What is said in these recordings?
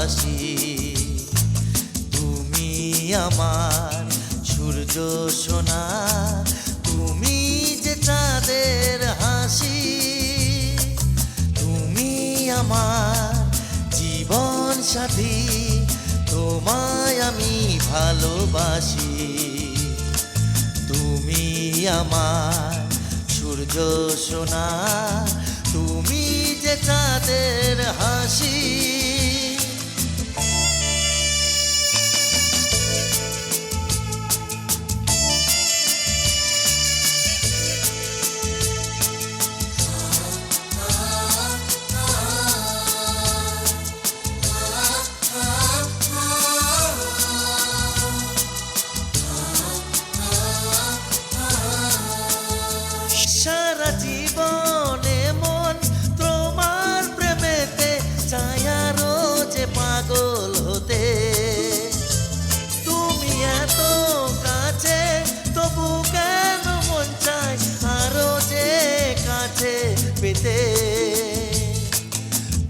ভালোবাসি। তুমি আমার সূর্য সোনা, তুমি যে চাঁদের হাসি। তুমি আমার জীবন সাথী, তোমায় আমি ভালোবাসি। তুমি আমার সূর্য সোনা, তুমি যে চাঁদের হাসি। সারা জীবনে মন তোমার প্রেমেতে চায় আরো যে পাগল হতে। তুমি এত কাছে তবু কেন মন চায় আরো যে কাছে পেতে।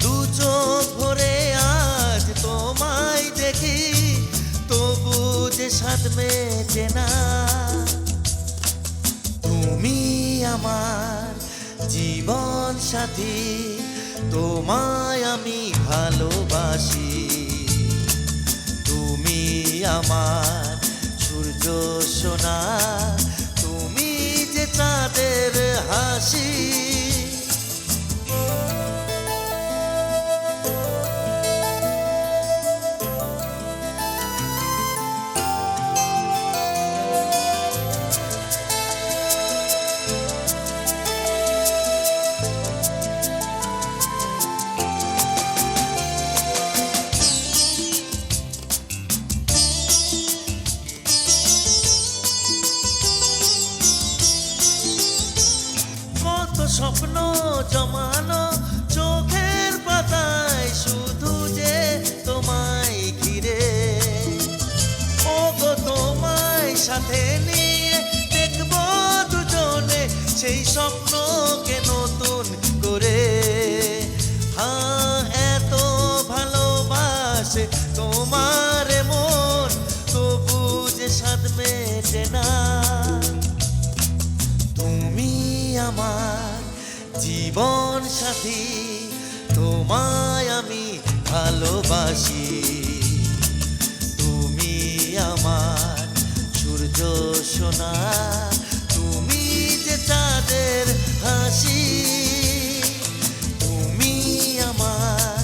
দু চোখ ভরে আজ তোমায় দেখি, তবু যে সাথ মেটে না। তুমি আমার জীবন সাথী, তোমায় আমি ভালোবাসি। তুমি আমার সূর্য সোনা, তুমি যে চাঁদের হাসি। স্বপ্ন জমানো চোখের পাতায় শুধু যে তোমায় ঘিরে। ও গো তোমায় সাথে নিয়ে দেখবো দুজনে সেই স্বপ্নকে নতুন করে। হ্যাঁ, এত ভালোবাসে তোমার মন, তবু যে স্বাদ মেটে না। তুমি আমার জীবন সাথী, তোমায় আমি ভালোবাসি। তুমি আমার সূর্য সোনা, তুমি যে চাঁদের হাসি। তুমি আমার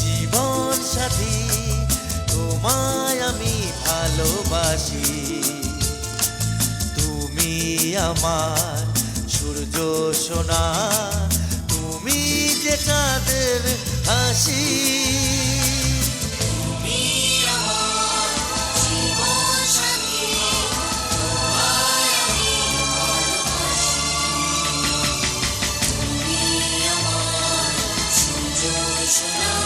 জীবন সাথী, তোমায় আমি ভালোবাসি। তুমি আমার সূর্য সোনা, তুমি যে চাঁদের হাসি। সোনা